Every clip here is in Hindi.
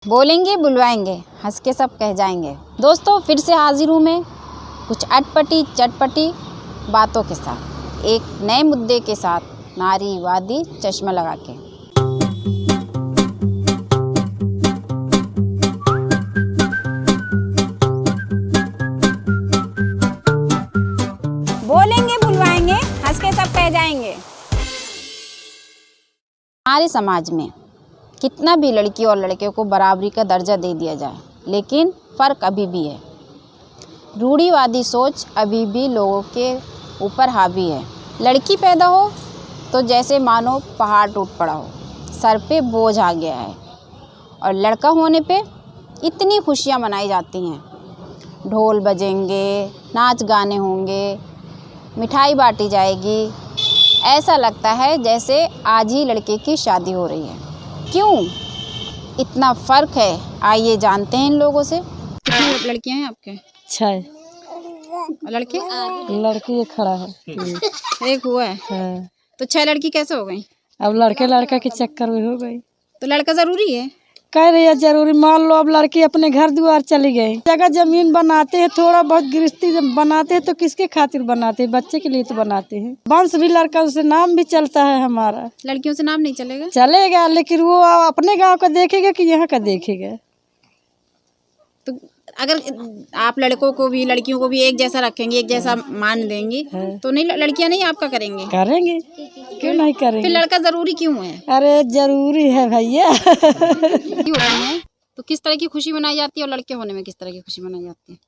बोलेंगे बुलवाएंगे, हंस के सब कह जाएंगे। दोस्तों फिर से हाजिर हूँ मैं कुछ अटपटी चटपटी बातों के साथ, एक नए मुद्दे के साथ, नारीवादी चश्मा लगा के। बोलेंगे बुलवाएंगे, हंस के सब कह जाएंगे। हमारे समाज में कितना भी लड़की और लड़के को बराबरी का दर्जा दे दिया जाए, लेकिन फ़र्क अभी भी है। रूढ़िवादी सोच अभी भी लोगों के ऊपर हावी है। लड़की पैदा हो तो जैसे मानो पहाड़ टूट पड़ा हो, सर पे बोझ आ गया है, और लड़का होने पे इतनी खुशियाँ मनाई जाती हैं। ढोल बजेंगे, नाच गाने होंगे, मिठाई बांटी जाएगी। ऐसा लगता है जैसे आज ही लड़के की शादी हो रही है। क्यों इतना फ़र्क है, आइए जानते हैं इन लोगों से। कितनी लड़कियां हैं आपके? 6 लड़के? लड़की एक खड़ा है। एक हुआ है। हाँ। तो 6 लड़की कैसे हो गई? अब लड़का के चक्कर में हो गई। तो लड़का ज़रूरी है? कह रही है जरूरी। मान लो अब लड़की अपने घर द्वार चली गई, जगह जमीन बनाते हैं, थोड़ा बहुत गृहस्थी बनाते हैं, तो किसके खातिर बनाते हैं? बच्चे के लिए तो बनाते हैं। वंश भी लड़का से नाम भी चलता है हमारा। लड़कियों से नाम नहीं चलेगा? चलेगा, लेकिन वो अपने गांव का देखेगा कि यहाँ का देखेगा। तो अगर आप लड़कों को भी लड़कियों को भी एक जैसा रखेंगे, एक जैसा मान देंगी, तो नहीं लड़कियां नहीं आपका करेंगे? करेंगे, क्यों नहीं करेंगे? फिर लड़का ज़रूरी क्यों है? अरे जरूरी है भैया। होती है तो किस तरह की खुशी मनाई जाती है, और लड़के होने में किस तरह की खुशी मनाई जाती है?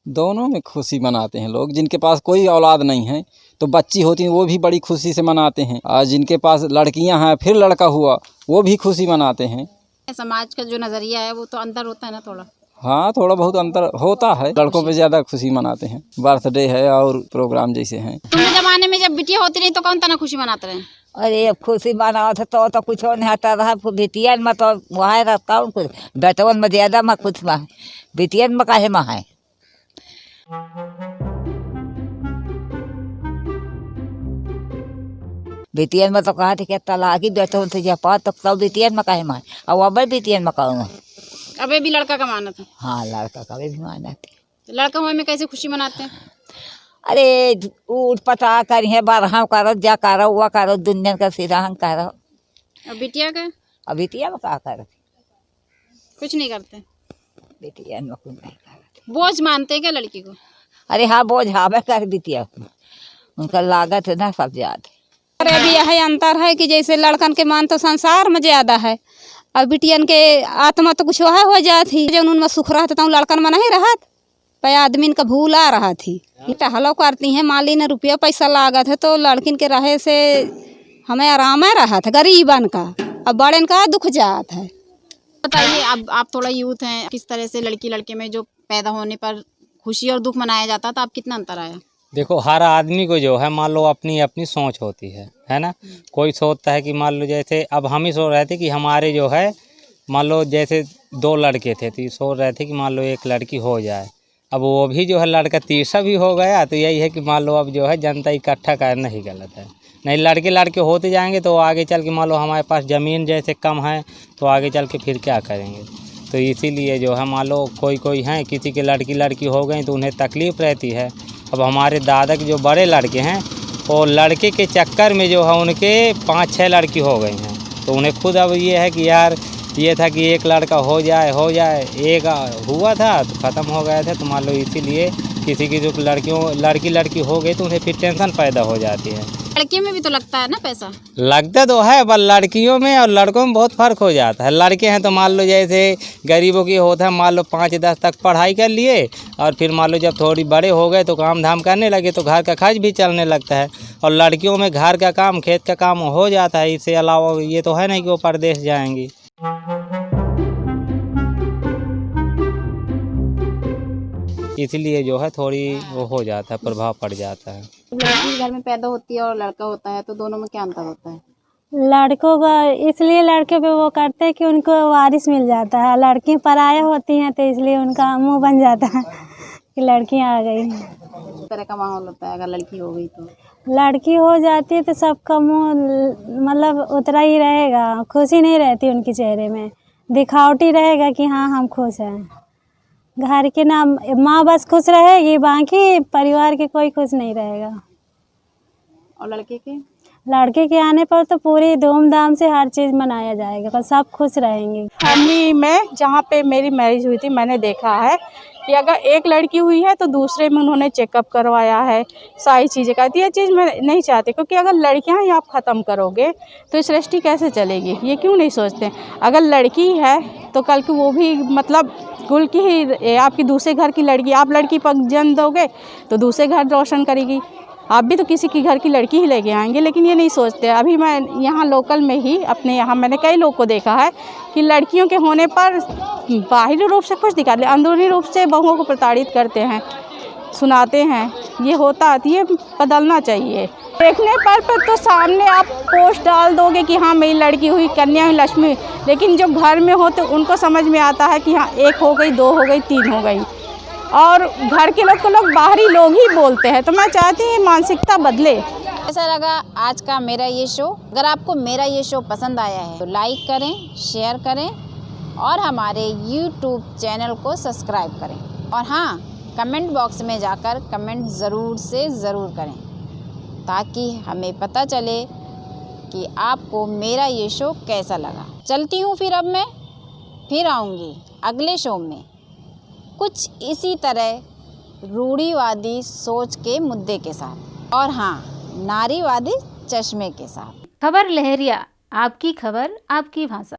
दोनों में खुशी मनाते हैं लोग। जिनके पास कोई औलाद नहीं है तो बच्ची होती है, वो भी बड़ी खुशी से मनाते हैं, और जिनके पास लड़कियां हैं फिर लड़का हुआ, वो भी खुशी मनाते हैं। समाज का जो नज़रिया है वो तो अंतर होता है ना थोड़ा। हाँ, थोड़ा बहुत अंतर होता है। लड़कों पे ज़्यादा खुशी मनाते हैं, बर्थडे है और प्रोग्राम जैसे हैं। तुम्हारे ज़माने में जब बिटिया होती रही तो कौन तना खुशी मनाते रहे? अरे अब खुशी मनाओ तो कुछ नहीं आता रहा। बेटियन में तो वहाँ रहता हूँ, कुछ बेटवन में ज्यादा में कुछ में बेटियन में काहे में है। बेटियन में तो कहा थी कि तलाकी बेटवन से जब तो बेटियन में काहे में है, और अब बेटियन में कहूँ। अबे भी लड़का का माना था? हाँ, लड़का का भी माना थे। तो लड़का हुए में कैसे खुशी मनाते हैं? अरे ऊट पटा कर है, बारह करो, जा करो, वह करो, दुनिया का सिराहन करो। और बिटिया का? अब बेटिया में क्या करो? कुछ नहीं करते? बेटिया में कुछ नहीं करो। बोझ मानते हैं क्या लड़की को? अरे हाँ, बोझ हावे कर बिटिया, उनका लागत है ना सब ज्यादा। अरे भी यही अंतर है कि जैसे लड़कन के मान तो संसार में ज्यादा है, और बिटियन के आत्मा तो कुछ वह हो जाती, जब उनमें सुख रहता तो लड़कन में नहीं रहत, पे आदमी का भूल आ रहा थी। टहलो करती हैं, माली ने रुपया पैसा लागत है, तो लड़किन के रहे से हमें आराम है रहा था गरीबन का, अब बड़न का दुख जात है। बताइए, अब आप थोड़ा यूथ हैं, किस तरह से लड़की लड़के में जो पैदा होने पर खुशी और दुख मनाया जाता था, आप कितना अंतर आया? देखो, हर आदमी को जो है मान लो अपनी अपनी सोच होती है ना। कोई सोचता है कि मान लो जैसे अब हम ही सोच रहे थे कि हमारे जो है मान लो जैसे 2 लड़के थे, तो सोच रहे थे कि मान लो एक लड़की हो जाए। अब वो भी जो है लड़का तीसरा भी हो गया, तो यही है कि मान लो अब जो है जनता इकट्ठा करना ही गलत है। नहीं, लड़के लड़के होते जाएंगे तो आगे चल के मान लो हमारे पास ज़मीन जैसे कम है, तो आगे चल के फिर क्या करेंगे। तो इसीलिए जो है मान लो कोई हैं, किसी के लड़की हो गई तो उन्हें तकलीफ़ रहती है। अब हमारे दादा के जो बड़े लड़के हैं, वो लड़के के चक्कर में जो है उनके 5-6 लड़की हो गई हैं, तो उन्हें खुद अब ये है कि यार ये था कि एक लड़का हो जाए, एक हुआ था तो ख़त्म हो गया था। तो मान लो इसीलिए किसी की जो लड़की हो गई तो उन्हें फिर टेंशन पैदा हो जाती है। लड़की में भी तो लगता है ना पैसा? लगता तो है, पर लड़कियों में और लड़कों में बहुत फ़र्क हो जाता है। लड़के हैं तो मान लो जैसे गरीबों की होता है, मान लो 5-10 तक पढ़ाई कर लिए, और फिर मान लो जब थोड़ी बड़े हो गए तो काम धाम करने लगे, तो घर का खर्च भी चलने लगता है। और लड़कियों में घर का काम, खेत का काम हो जाता है। इससे अलावा ये तो है नहीं कि वो परदेश जाएंगी। इसलिए जो है थोड़ी वो हो जाता है, प्रभाव पड़ जाता है। लड़की घर में पैदा होती है और लड़का होता है, तो दोनों में क्या अंतर होता है? लड़कों का इसलिए लड़के पे वो करते हैं कि उनको वारिस मिल जाता है, लड़की पराया होती हैं तो इसलिए उनका मुंह बन जाता है कि लड़कियां आ गई। इस तरह का माहौल होता है अगर लड़की हो गई तो? लड़की हो जाती है तो सबका मुंह मतलब उतरा ही रहेगा, खुशी नहीं रहती उनके चेहरे में। दिखावटी रहेगा कि हाँ हम खुश हैं। घर के नाम माँ बस खुश रहेगी, बाकी परिवार के कोई खुश नहीं रहेगा। और लड़के के आने पर तो पूरी धूमधाम से हर चीज़ मनाया जाएगा, पर सब खुश रहेंगे। फैमिली में जहाँ पे मेरी मैरिज हुई थी, मैंने देखा है कि अगर एक लड़की हुई है तो दूसरे में उन्होंने चेकअप करवाया है, सारी चीज़ें करती है। ये चीज़ मैं नहीं चाहती, क्योंकि अगर लड़कियां ही आप ख़त्म करोगे तो ये सृष्टि कैसे चलेगी? ये क्यों नहीं सोचते? अगर लड़की है तो कल को वो भी मतलब कुल की ही, आपकी दूसरे घर की लड़की, आप लड़की पर जन्म दोगे तो दूसरे घर रोशन करेगी। आप भी तो किसी की घर की लड़की ही लेके आएंगे, लेकिन ये नहीं सोचते। अभी मैं यहाँ लोकल में ही अपने यहाँ मैंने कई लोग को देखा है कि लड़कियों के होने पर बाहरी रूप से खुश दिखाते, अंदरूनी रूप से बहुओं को प्रताड़ित करते हैं, सुनाते हैं। ये होता है, ये बदलना चाहिए। देखने पर तो सामने आप पोस्ट डाल दोगे कि हाँ मेरी लड़की हुई, कन्या हुई, लक्ष्मी, लेकिन जो घर में हो तो उनको समझ में आता है कि हाँ 1 हो गई, 2 हो गई, 3 हो गई, और घर के लोग को बाहरी लोग ही बोलते हैं। तो मैं चाहती हूँ मानसिकता बदले। कैसा लगा आज का मेरा ये शो? अगर आपको मेरा ये शो पसंद आया है तो लाइक करें, शेयर करें और हमारे YouTube चैनल को सब्सक्राइब करें। और हाँ, कमेंट बॉक्स में जाकर कमेंट ज़रूर से ज़रूर करें, ताकि हमें पता चले कि आपको मेरा ये शो कैसा लगा। चलती हूँ फिर, अब मैं फिर आऊँगी अगले शो में कुछ इसी तरह रूढ़िवादी सोच के मुद्दे के साथ, और हाँ, नारीवादी चश्मे के साथ। खबर लहरिया, आपकी खबर आपकी भाषा।